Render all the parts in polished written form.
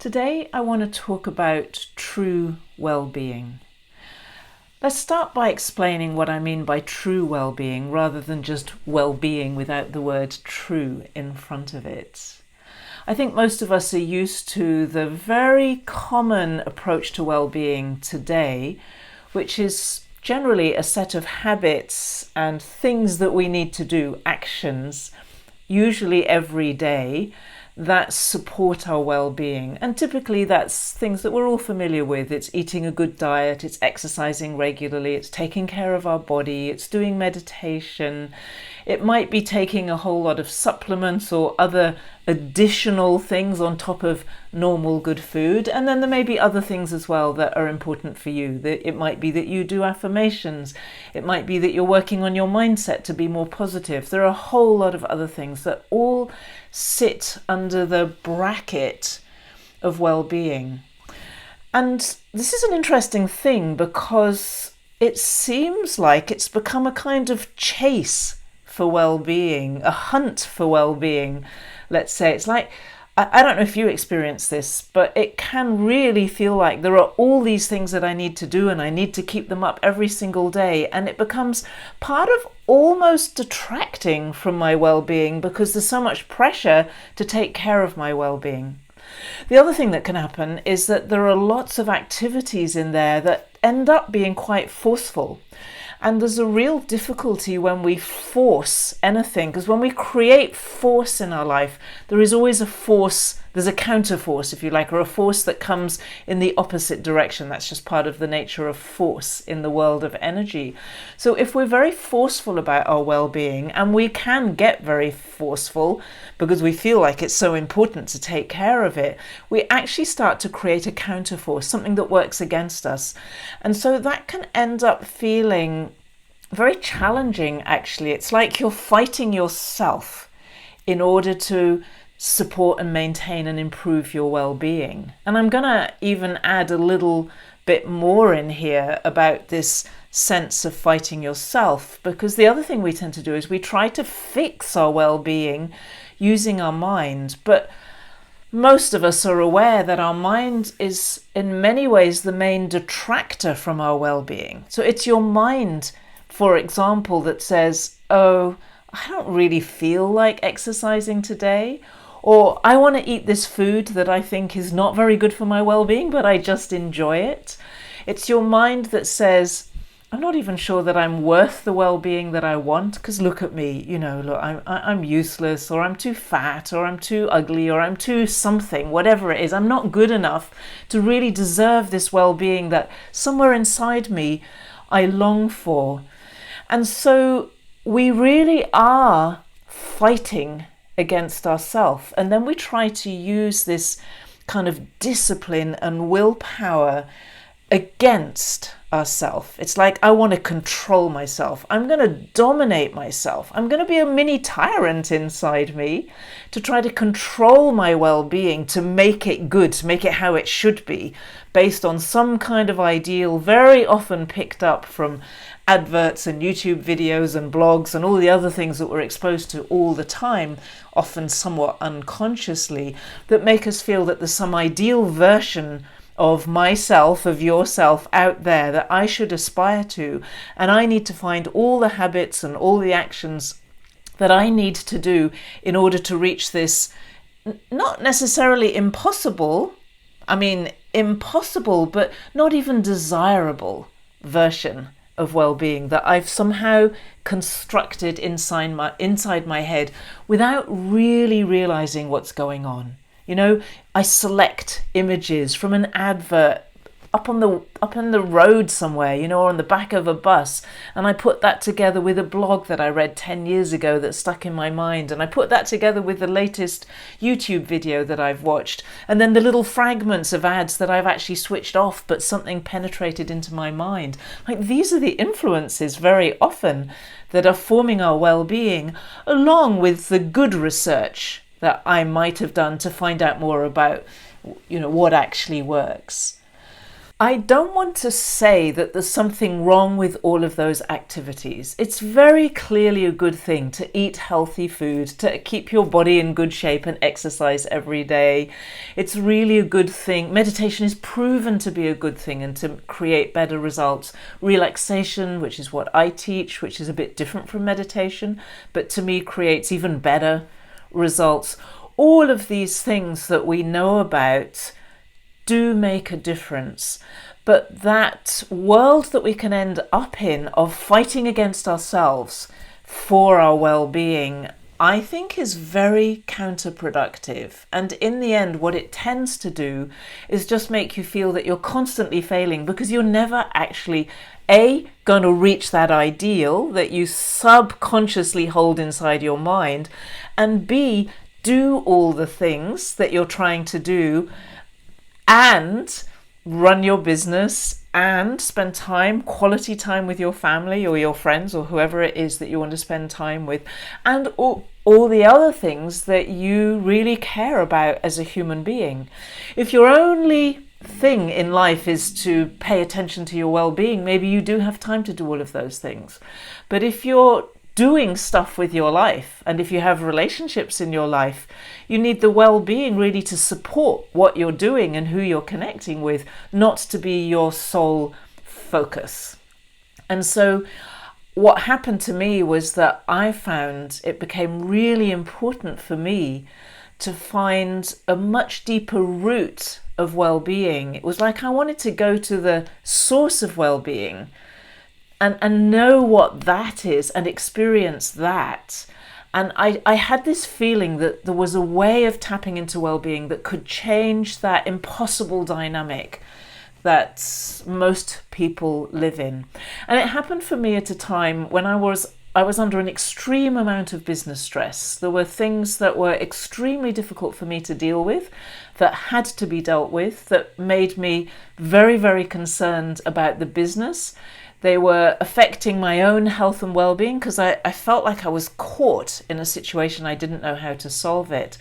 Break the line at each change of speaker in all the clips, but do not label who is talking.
Today I want to talk about true well-being. Let's start by explaining what I mean by true well-being rather than just well-being without the word true in front of it. I think most of us are used to the very common approach to well-being today, which is generally a set of habits and things that we need to do, actions, usually every day, that support our well-being. And typically that's things that we're all familiar with. It's eating a good diet, it's exercising regularly, it's taking care of our body, it's doing meditation. It might be taking a whole lot of supplements or other additional things on top of normal good food. And then there may be other things as well that are important for you. It might be that you do affirmations. It might be that you're working on your mindset to be more positive. There are a whole lot of other things that all sit under the bracket of well-being. And this is an interesting thing because it seems like it's become a kind of chase for well-being, a hunt for well-being, let's say. It's like, I don't know if you experience this, but it can really feel like there are all these things that I need to do and I need to keep them up every single day. And it becomes part of almost detracting from my well-being because there's so much pressure to take care of my well-being. The other thing that can happen is that there are lots of activities in there that end up being quite forceful. And there's a real difficulty when we force anything, because when we create force in our life, there is always a force, there's a counter force, if you like, or a force that comes in the opposite direction. That's just part of the nature of force in the world of energy. So if we're very forceful about our well-being, and we can get very forceful because we feel like it's so important to take care of it, we actually start to create a counter force, something that works against us. And so that can end up feeling very challenging, actually. It's like you're fighting yourself in order to support and maintain and improve your well-being. And I'm going to even add a little bit more in here about this sense of fighting yourself, because the other thing we tend to do is we try to fix our well-being using our mind. But most of us are aware that our mind is in many ways the main detractor from our well-being. So it's your mind, for example, that says, oh, I don't really feel like exercising today, or I want to eat this food that I think is not very good for my well-being, but I just enjoy it. It's your mind that says, I'm not even sure that I'm worth the well-being that I want, because look at me, look, I'm useless, or I'm too fat, or I'm too ugly, or I'm too something, whatever it is. I'm not good enough to really deserve this well-being that somewhere inside me I long for. And so we really are fighting against ourselves. And then we try to use this kind of discipline and willpower against ourselves. It's like, I want to control myself. I'm going to dominate myself. I'm going to be a mini tyrant inside me to try to control my well-being, to make it good, to make it how it should be, based on some kind of ideal, very often picked up from adverts and YouTube videos and blogs and all the other things that we're exposed to all the time, often somewhat unconsciously, that make us feel that there's some ideal version of myself, of yourself out there that I should aspire to. And I need to find all the habits and all the actions that I need to do in order to reach this not necessarily impossible, impossible, but not even desirable version of well-being that I've somehow constructed inside my head without really realizing what's going on. I select images from an advert up on the road somewhere, or on the back of a bus, and I put that together with a blog that I read 10 years ago that stuck in my mind, and I put that together with the latest YouTube video that I've watched, and then the little fragments of ads that I've actually switched off, but something penetrated into my mind. Like, these are the influences very often that are forming our well-being, along with the good research that I might have done to find out more about, what actually works. I don't want to say that there's something wrong with all of those activities. It's very clearly a good thing to eat healthy food, to keep your body in good shape and exercise every day. It's really a good thing. Meditation is proven to be a good thing and to create better results. Relaxation, which is what I teach, which is a bit different from meditation, but to me creates even better results. All of these things that we know about do make a difference. But that world that we can end up in of fighting against ourselves for our well-being, I think is very counterproductive. And in the end, what it tends to do is just make you feel that you're constantly failing because you're never actually going to reach that ideal that you subconsciously hold inside your mind, and B, do all the things that you're trying to do and run your business and spend quality time with your family or your friends or whoever it is that you want to spend time with, and all the other things that you really care about as a human being. If your only thing in life is to pay attention to your well-being, maybe you do have time to do all of those things. But if you're doing stuff with your life, and if you have relationships in your life, you need the well-being really to support what you're doing and who you're connecting with, not to be your sole focus. And so what happened to me was that I found it became really important for me to find a much deeper root of well-being. It was like I wanted to go to the source of well-being and know what that is and experience that. And I had this feeling that there was a way of tapping into well-being that could change that impossible dynamic that most people live in. And it happened for me at a time when I was under an extreme amount of business stress. There were things that were extremely difficult for me to deal with, that had to be dealt with, that made me very, very concerned about the business. They were affecting my own health and well-being because I felt like I was caught in a situation I didn't know how to solve it.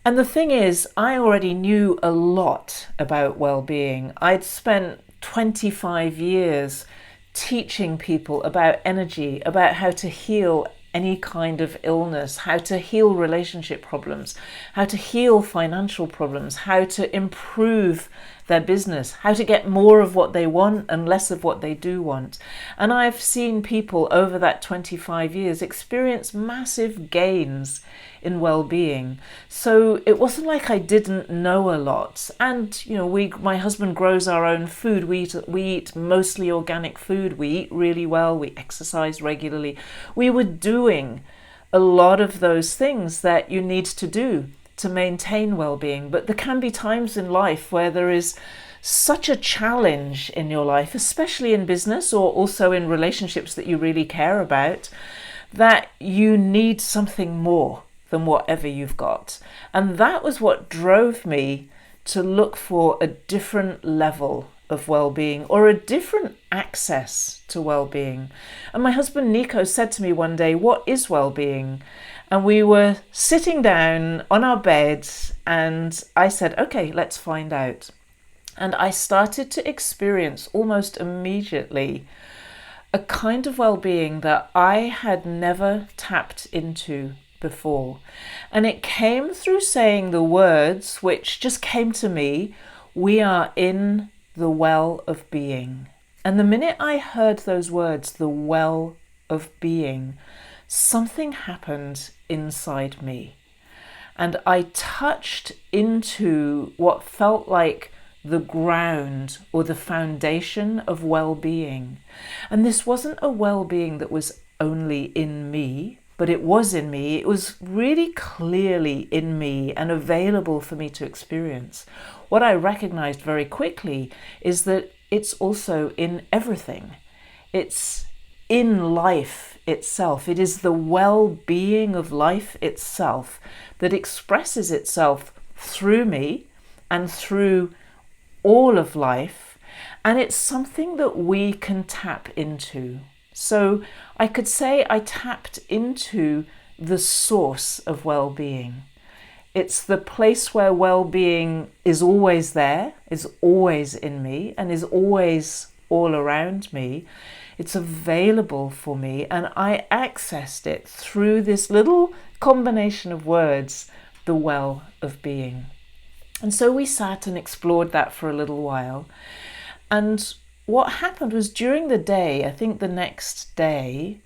And the thing is, I already knew a lot about well-being. I'd spent 25 years teaching people about energy, about how to heal any kind of illness, how to heal relationship problems, how to heal financial problems, how to improve their business, how to get more of what they want and less of what they do want. And I've seen people over that 25 years experience massive gains in well-being. So it wasn't like I didn't know a lot. And my husband grows our own food. We eat mostly organic food. We eat really well. We exercise regularly. We were doing a lot of those things that you need to do to maintain well-being. But there can be times in life where there is such a challenge in your life, especially in business or also in relationships that you really care about, that you need something more than whatever you've got. And that was what drove me to look for a different level of well-being or a different access to well-being. And my husband Nico said to me one day, "What is well-being?" And we were sitting down on our bed and I said, "Okay, let's find out." And I started to experience almost immediately a kind of well-being that I had never tapped into before. And it came through saying the words which just came to me: "We are in the well of being." And the minute I heard those words, the well of being, something happened inside me. And I touched into what felt like the ground or the foundation of well-being. And this wasn't a well-being that was only in me, but it was in me. It was really clearly in me and available for me to experience. What I recognized very quickly is that it's also in everything. It's in life itself. It is the well-being of life itself that expresses itself through me and through all of life. And it's something that we can tap into. So I could say I tapped into the source of well-being. It's the place where well-being is always there, is always in me, and is always all around me. It's available for me, and I accessed it through this little combination of words, the well of being. And so we sat and explored that for a little while. And what happened was during the day, I think the next day,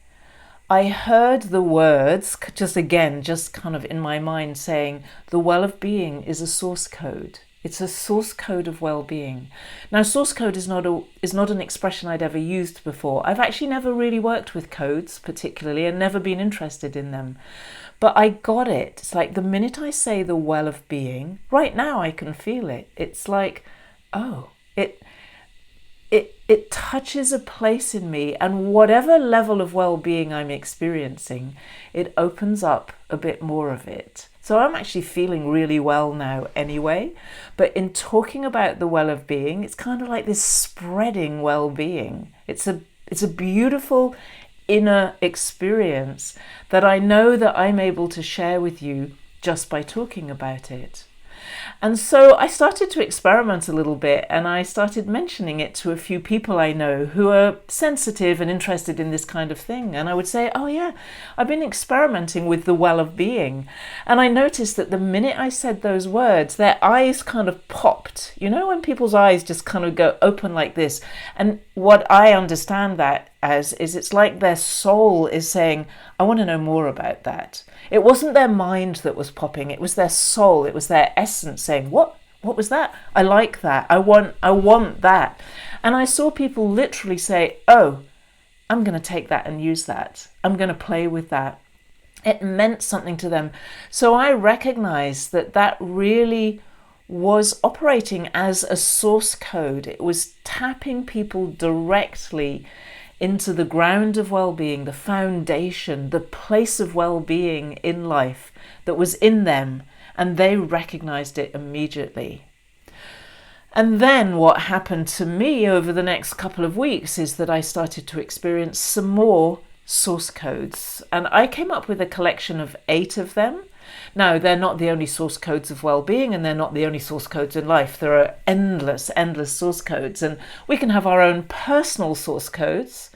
I heard the words, just kind of in my mind, saying, the well of being is a source code. It's a source code of well-being. Now, source code is not an expression I'd ever used before. I've actually never really worked with codes particularly and never been interested in them. But I got it. It's like the minute I say the well of being, right now I can feel it. It's like, oh, it touches a place in me, and whatever level of well-being I'm experiencing, it opens up a bit more of it. So I'm actually feeling really well now anyway. But in talking about the well of being, it's kind of like this spreading well-being. It's a beautiful inner experience that I know that I'm able to share with you just by talking about it. And so I started to experiment a little bit, and I started mentioning it to a few people I know who are sensitive and interested in this kind of thing. And I would say, oh yeah, I've been experimenting with the well of being. And I noticed that the minute I said those words, their eyes kind of popped. You know, when people's eyes just kind of go open like this. And what I understand that as is it's like their soul is saying, I want to know more about that. It wasn't their mind that was popping, it was their soul, it was their essence saying, what was that? I like that. I want that. And I saw people literally say, oh, I'm going to take that and use that. I'm going to play with that. It meant something to them. So I recognized that really was operating as a source code. It was tapping people directly into the ground of well-being, the foundation, the place of well-being in life that was in them, and they recognized it immediately. And then what happened to me over the next couple of weeks is that I started to experience some more source codes, and I came up with a collection of 8 of them. Now, they're not the only source codes of well-being, and they're not the only source codes in life. There are endless source codes, and we can have our own personal source codes,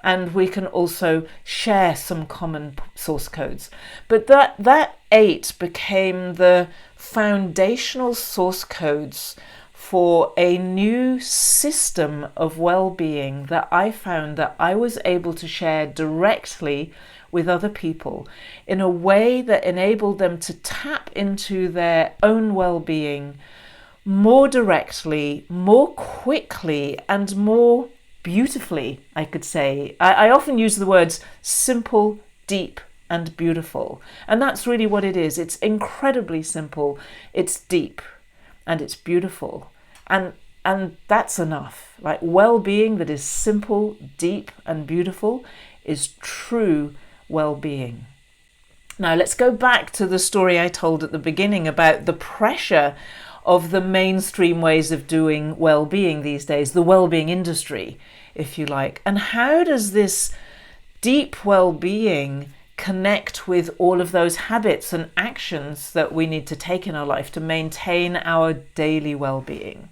and we can also share some common source codes. But that 8 became the foundational source codes for a new system of well-being that I found that I was able to share directly with other people in a way that enabled them to tap into their own well-being more directly, more quickly, and more beautifully, I could say. I often use the words simple, deep, and beautiful. And that's really what it is. It's incredibly simple, it's deep, and it's beautiful. And that's enough. Like, well-being that is simple, deep, and beautiful is true well-being. Now let's go back to the story I told at the beginning about the pressure of the mainstream ways of doing well-being these days, the well-being industry, if you like. And how does this deep well-being connect with all of those habits and actions that we need to take in our life to maintain our daily well-being?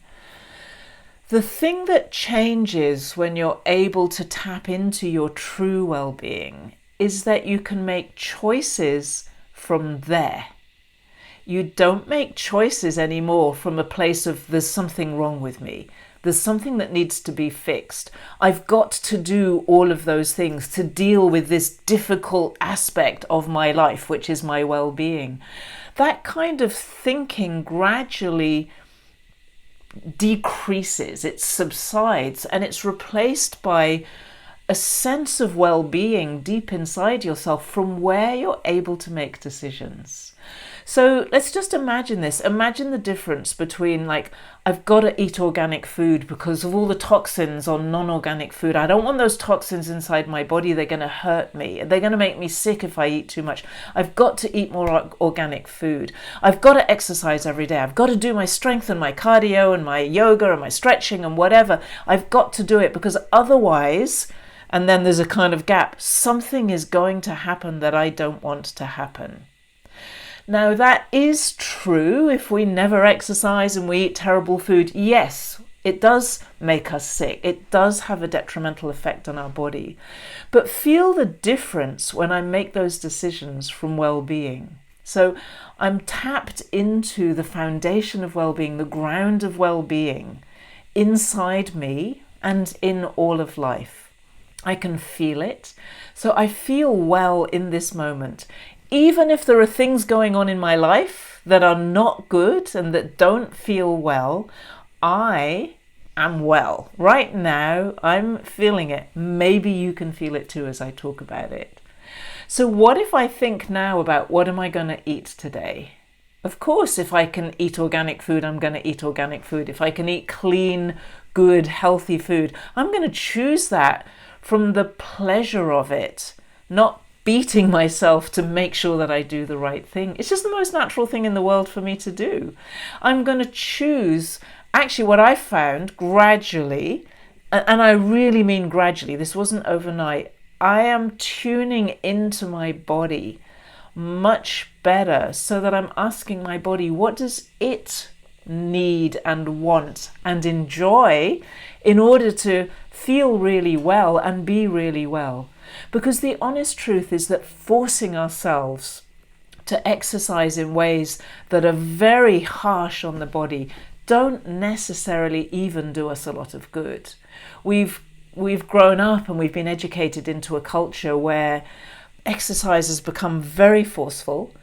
The thing that changes when you're able to tap into your true well-being is that you can make choices from there. You don't make choices anymore from a place of there's something wrong with me. There's something that needs to be fixed. I've got to do all of those things to deal with this difficult aspect of my life, which is my well-being. That kind of thinking gradually decreases, it subsides, and it's replaced by a sense of well-being deep inside yourself from where you're able to make decisions. So let's just imagine this. Imagine the difference between, like, I've got to eat organic food because of all the toxins on non-organic food. I don't want those toxins inside my body. They're going to hurt me. They're going to make me sick if I eat too much. I've got to eat more organic food. I've got to exercise every day. I've got to do my strength and my cardio and my yoga and my stretching and whatever. I've got to do it because otherwise, and then there's a kind of gap, something is going to happen that I don't want to happen. Now, that is true if we never exercise and we eat terrible food. Yes, it does make us sick. It does have a detrimental effect on our body. But feel the difference when I make those decisions from well-being. So I'm tapped into the foundation of well-being, the ground of well-being inside me and in all of life. I can feel it. So I feel well in this moment. Even if there are things going on in my life that are not good and that don't feel well, I am well. Right now, I'm feeling it. Maybe you can feel it too as I talk about it. So what if I think now about what am I going to eat today? Of course, if I can eat organic food, I'm going to eat organic food. If I can eat clean, good, healthy food, I'm going to choose that from the pleasure of it, not beating myself to make sure that I do the right thing. It's just the most natural thing in the world for me to do. I'm going to choose, actually what I found gradually, and I really mean gradually, this wasn't overnight, I am tuning into my body much better so that I'm asking my body, what does it need and want and enjoy in order to feel really well and be really well? Because the honest truth is that forcing ourselves to exercise in ways that are very harsh on the body don't necessarily even do us a lot of good. We've grown up and we've been educated into a culture where exercise has become very forceful.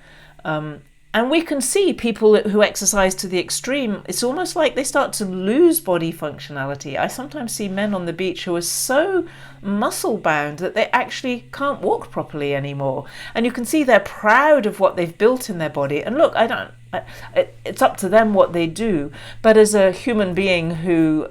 And we can see people who exercise to the extreme, it's almost like they start to lose body functionality. I sometimes see men on the beach who are so muscle bound that they actually can't walk properly anymore. And you can see they're proud of what they've built in their body. And look, it's up to them what they do. But as a human being who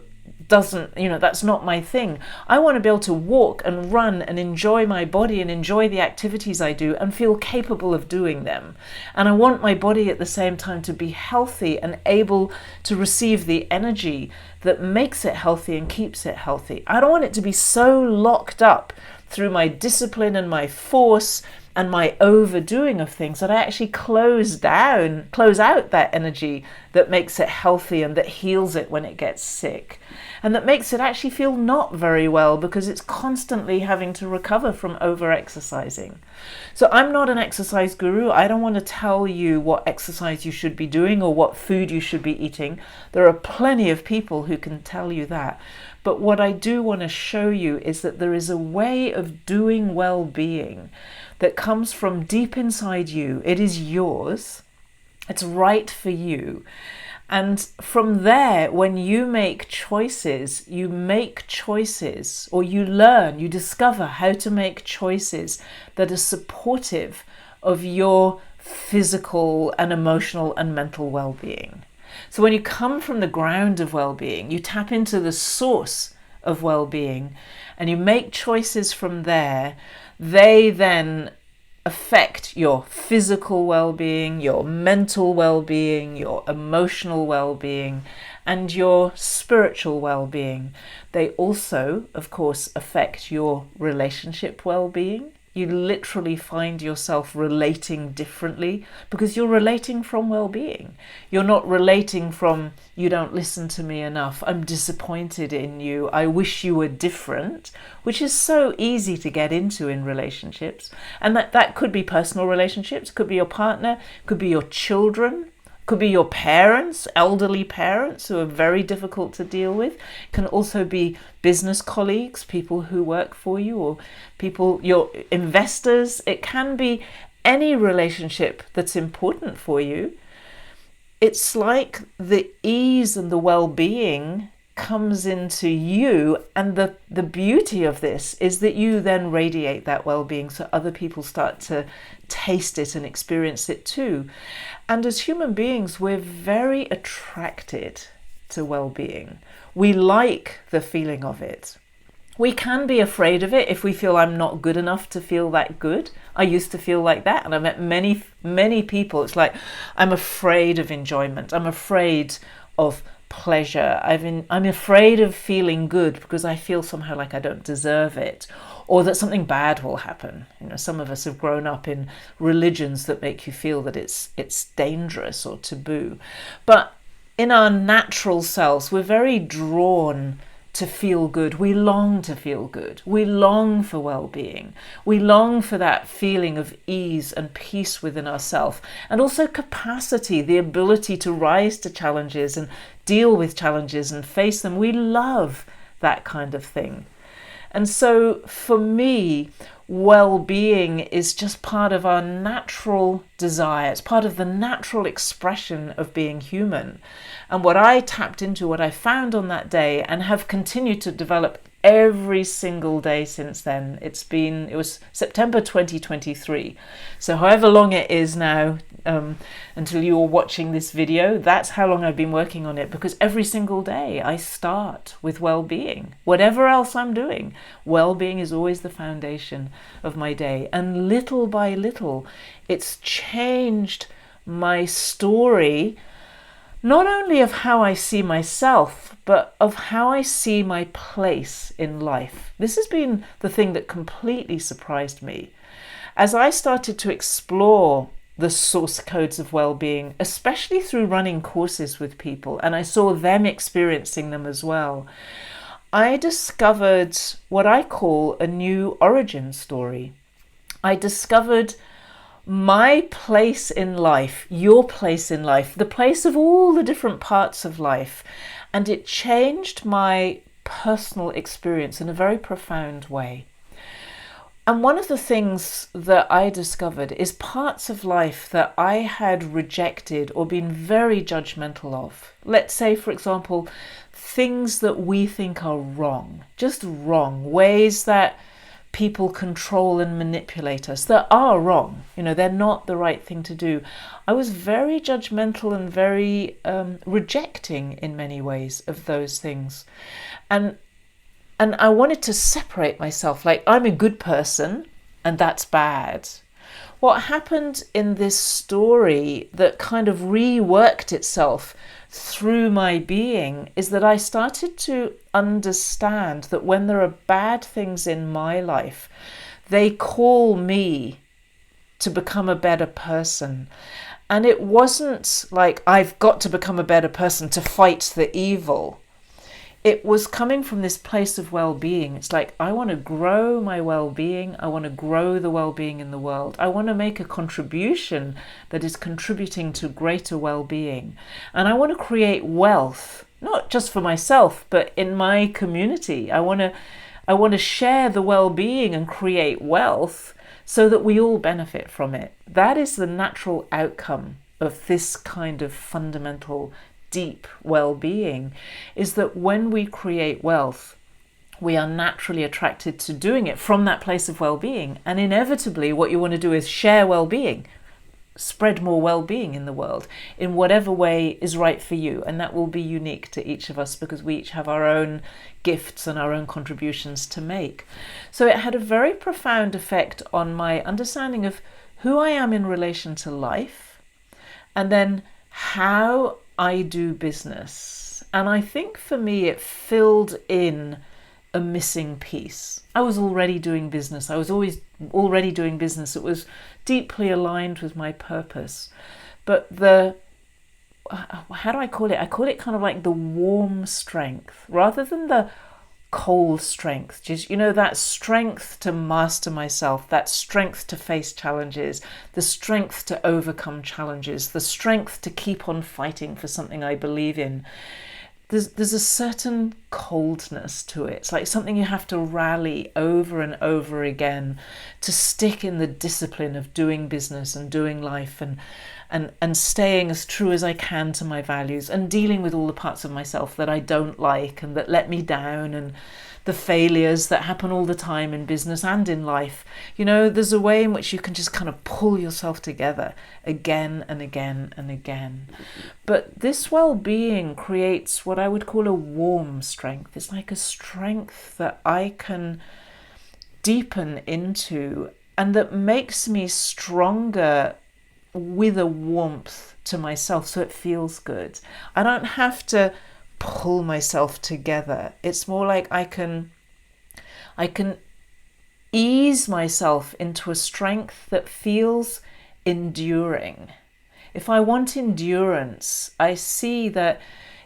doesn't, that's not my thing. I want to be able to walk and run and enjoy my body and enjoy the activities I do and feel capable of doing them. And I want my body at the same time to be healthy and able to receive the energy that makes it healthy and keeps it healthy. I don't want it to be so locked up through my discipline and my force and my overdoing of things that I actually close out that energy that makes it healthy and that heals it when it gets sick, and that makes it actually feel not very well because it's constantly having to recover from over-exercising. So I'm not an exercise guru. I don't want to tell you what exercise you should be doing or what food you should be eating. There are plenty of people who can tell you that. But what I do want to show you is that there is a way of doing well-being that comes from deep inside you. It is yours. It's right for you. And from there, when you make choices, or you learn, you discover how to make choices that are supportive of your physical and emotional and mental well-being. So when you come from the ground of well-being, you tap into the source of well-being and you make choices from there, they then affect your physical well-being, your mental well-being, your emotional well-being, and your spiritual well-being. They also, of course, affect your relationship well-being. You literally find yourself relating differently because you're relating from well-being. You're not relating from, you don't listen to me enough, I'm disappointed in you, I wish you were different, which is so easy to get into in relationships. And that could be personal relationships, could be your partner, could be your children, could be your parents, elderly parents who are very difficult to deal with. It can also be business colleagues, people who work for you, or people, your investors. It can be any relationship that's important for you. It's like the ease and the well-being comes into you, and the beauty of this is that you then radiate that well-being so other people start to taste it and experience it too. And as human beings, we're very attracted to well-being. We like the feeling of it. We can be afraid of it if we feel I'm not good enough to feel that good. I used to feel like that, and I met many people. It's like, I'm afraid of enjoyment. I'm afraid of pleasure. I'm afraid of feeling good because I feel somehow like I don't deserve it. or that something bad will happen. Some of us have grown up in religions that make you feel that it's dangerous or taboo. But in our natural selves, we're very drawn to feel good. We long to feel good. We long for well-being. We long for that feeling of ease and peace within ourselves, and also capacity, the ability to rise to challenges and deal with challenges and face them. We love that kind of thing. And so for me, well-being is just part of our natural desire. It's part of the natural expression of being human. And what I tapped into, what I found on that day, and have continued to develop every single day since then. It was September 2023. So however long it is now, until you're watching this video, that's how long I've been working on it, because every single day I start with well-being. Whatever else I'm doing, well-being is always the foundation of my day. And little by little, it's changed my story, not only of how I see myself, but of how I see my place in life. This has been the thing that completely surprised me. As I started to explore the source codes of well-being, especially through running courses with people, and I saw them experiencing them as well, I discovered what I call a new origin story. I discovered my place in life, your place in life, the place of all the different parts of life. And it changed my personal experience in a very profound way. And one of the things that I discovered is parts of life that I had rejected or been very judgmental of. Let's say, for example, things that we think are wrong, just wrong, ways that people control and manipulate us that are wrong. They're not the right thing to do. I was very judgmental and very rejecting in many ways of those things. And I wanted to separate myself, like I'm a good person and that's bad. What happened in this story that kind of reworked itself through my being is that I started to understand that when there are bad things in my life, they call me to become a better person. And it wasn't like I've got to become a better person to fight the evil. It was coming from this place of well-being. It's like, I want to grow my well-being. I want to grow the well-being in the world. I want to make a contribution that is contributing to greater well-being. And I want to create wealth, not just for myself, but in my community. I want to share the well-being and create wealth so that we all benefit from it. That is the natural outcome of this kind of fundamental deep well-being, is that when we create wealth, we are naturally attracted to doing it from that place of well-being. And inevitably, what you want to do is share well-being, spread more well-being in the world in whatever way is right for you. And that will be unique to each of us because we each have our own gifts and our own contributions to make. So it had a very profound effect on my understanding of who I am in relation to life, and then how I do business. And I think for me it filled in a missing piece. I was already doing business. I was always already doing business. It was deeply aligned with my purpose. But how do I call it? I call it kind of like the warm strength rather than the cold strength. Just, that strength to master myself, that strength to face challenges, the strength to overcome challenges, the strength to keep on fighting for something I believe in. There's a certain coldness to it. It's like something you have to rally over and over again to stick in the discipline of doing business and doing life and staying as true as I can to my values and dealing with all the parts of myself that I don't like and that let me down, and the failures that happen all the time in business and in life. There's a way in which you can just kind of pull yourself together again and again and again. But this well-being creates what I would call a warm strength. It's like a strength that I can deepen into and that makes me stronger with a warmth to myself, so it feels good. I don't have to pull myself together. It's more like I can ease myself into a strength that feels enduring. If I want endurance, I see that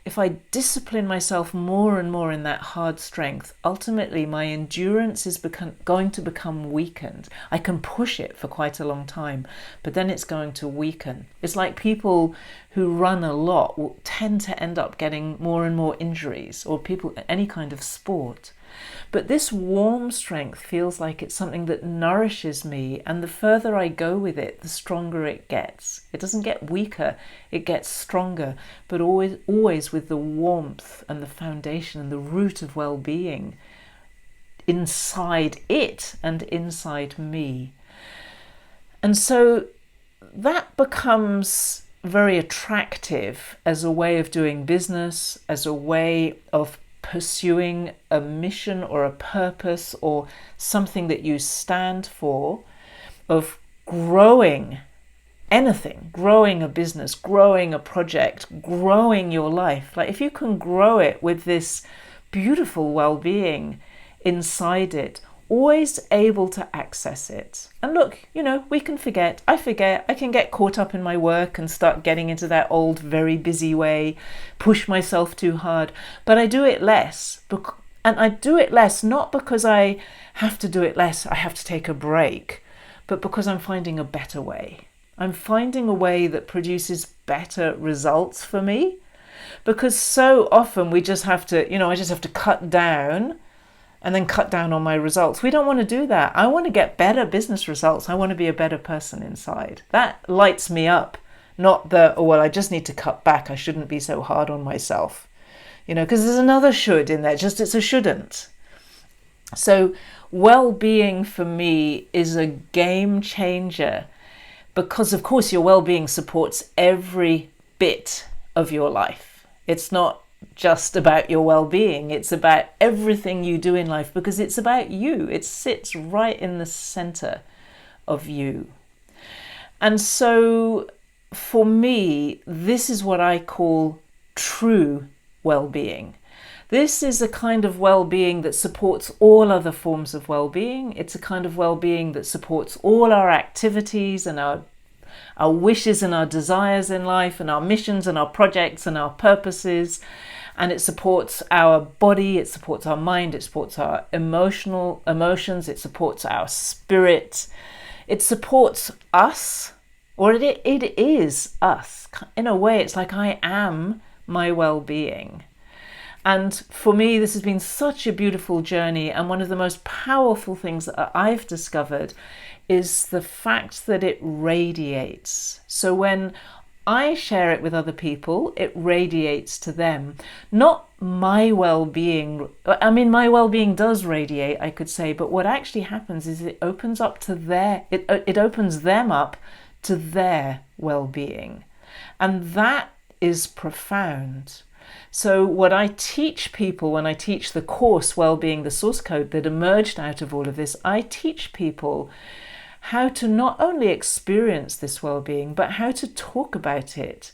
if I discipline myself more and more in that hard strength, ultimately my endurance is going to become weakened. I can push it for quite a long time, but then it's going to weaken. It's like people who run a lot will tend to end up getting more and more injuries, or people, any kind of sport. But this warm strength feels like it's something that nourishes me, and the further I go with it, the stronger it gets. It doesn't get weaker, it gets stronger, but always with the warmth and the foundation and the root of well-being inside it and inside me. And so that becomes very attractive as a way of doing business, as a way of pursuing a mission or a purpose or something that you stand for, of growing anything, growing a business, growing a project, growing your life. Like if you can grow it with this beautiful well-being inside it, always able to access it. And look, we can forget. I forget. I can get caught up in my work and start getting into that old, very busy way, push myself too hard. But I do it less. And I do it less, not because I have to do it less, I have to take a break, but because I'm finding a better way. I'm finding a way that produces better results for me. Because so often we just have to, I just have to cut down and then cut down on my results. We don't want to do that. I want to get better business results. I want to be a better person inside. That lights me up, not I just need to cut back. I shouldn't be so hard on myself. Because there's another should in there, just it's a shouldn't. So well-being for me is a game changer because, of course, your well-being supports every bit of your life. It's not just about your well-being, it's about everything you do in life because it's about you. It sits right in the center of you. And so for me, this is what I call true well-being. This is a kind of well-being that supports all other forms of well-being. It's a kind of well-being that supports all our activities and our wishes and our desires in life and our missions and our projects and our purposes. And it supports our body, it supports our mind, it supports our emotions, it supports our spirit. It supports us, or it is us. In a way, it's like I am my well-being. And for me, this has been such a beautiful journey. And one of the most powerful things that I've discovered is the fact that it radiates. So when I share it with other people, it radiates to them. Not my well-being. I mean, my well-being does radiate, I could say, but what actually happens is it opens up to it opens them up to their well-being. And that is profound. So what I teach people when I teach the course, Wellbeing, the source code that emerged out of all of this, I teach people how to not only experience this well-being, but how to talk about it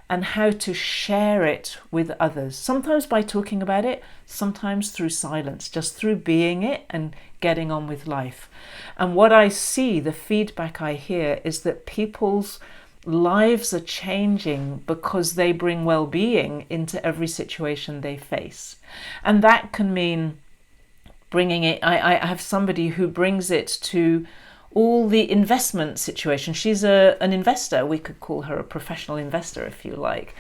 and how to share it with others. Sometimes by talking about it, sometimes through silence, just through being it and getting on with life. And what I see, the feedback I hear, is that people's lives are changing because they bring well-being into every situation they face. And that can mean bringing it, I have somebody who brings it to all the investment situation. She's an investor. We could call her a professional investor if you like.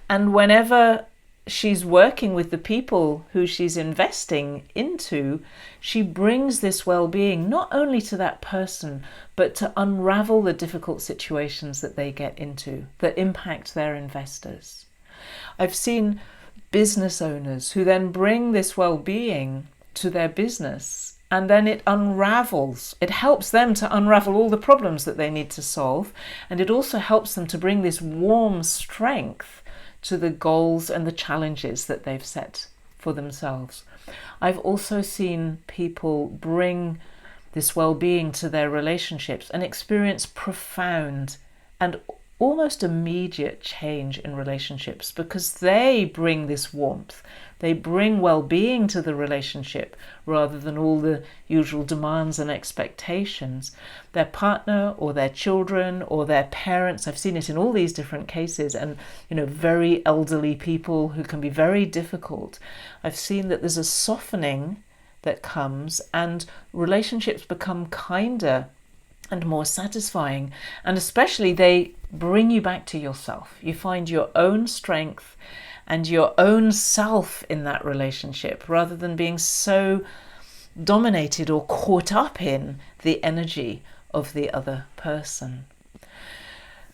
And whenever she's working with the people who she's investing into, she brings this well-being not only to that person, but to unravel the difficult situations that they get into that impact their investors. I've seen business owners who then bring this well-being to their business, and then it unravels. It helps them to unravel all the problems that they need to solve, and it also helps them to bring this warm strength to the goals and the challenges that they've set for themselves. I've also seen people bring this well-being to their relationships and experience profound and almost immediate change in relationships, because they bring this warmth. They bring well-being to the relationship rather than all the usual demands and expectations. Their partner or their children or their parents, I've seen it in all these different cases, and very elderly people who can be very difficult. I've seen that there's a softening that comes, and relationships become kinder and more satisfying, and especially they bring you back to yourself. You find your own strength and your own self in that relationship, rather than being so dominated or caught up in the energy of the other person.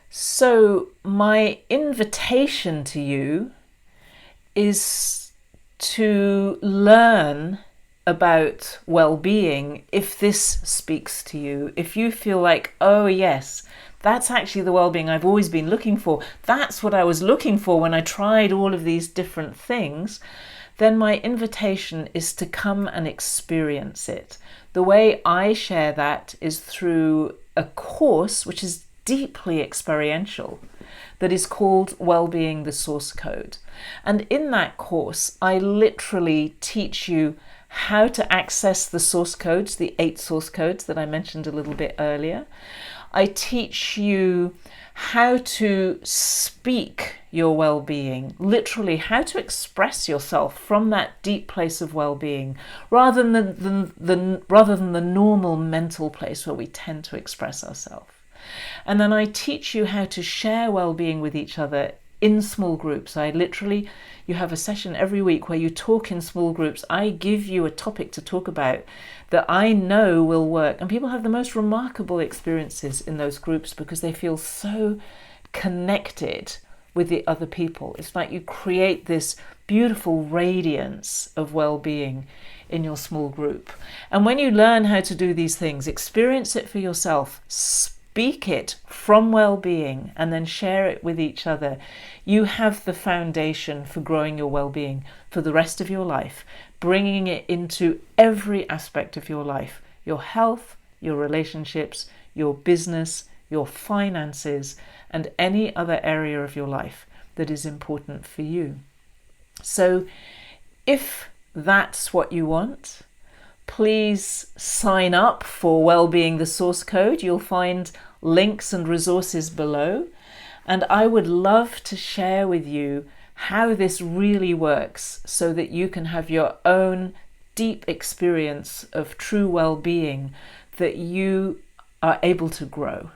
So my invitation to you is to learn about well-being. If this speaks to you, if you feel like, oh yes, that's actually the well-being I've always been looking for, that's what I was looking for when I tried all of these different things, then my invitation is to come and experience it. The way I share that is through a course which is deeply experiential, that is called Wellbeing, the Source Code. And in that course, I literally teach you how to access the source codes, the 8 source codes that I mentioned a little bit earlier. I teach you how to speak your well-being, literally how to express yourself from that deep place of well-being, rather than the normal mental place where we tend to express ourselves. And then I teach you how to share well-being with each other in small groups. You have a session every week where you talk in small groups. I give you a topic to talk about that I know will work. And people have the most remarkable experiences in those groups because they feel so connected with the other people. It's like you create this beautiful radiance of well-being in your small group. And when you learn how to do these things, experience it for yourself, speak it from well-being, and then share it with each other, you have the foundation for growing your well-being for the rest of your life, bringing it into every aspect of your life, your health, your relationships, your business, your finances, and any other area of your life that is important for you. So if that's what you want, please sign up for Wellbeing, the Source Code. You'll find links and resources below. And I would love to share with you how this really works so that you can have your own deep experience of true well-being that you are able to grow.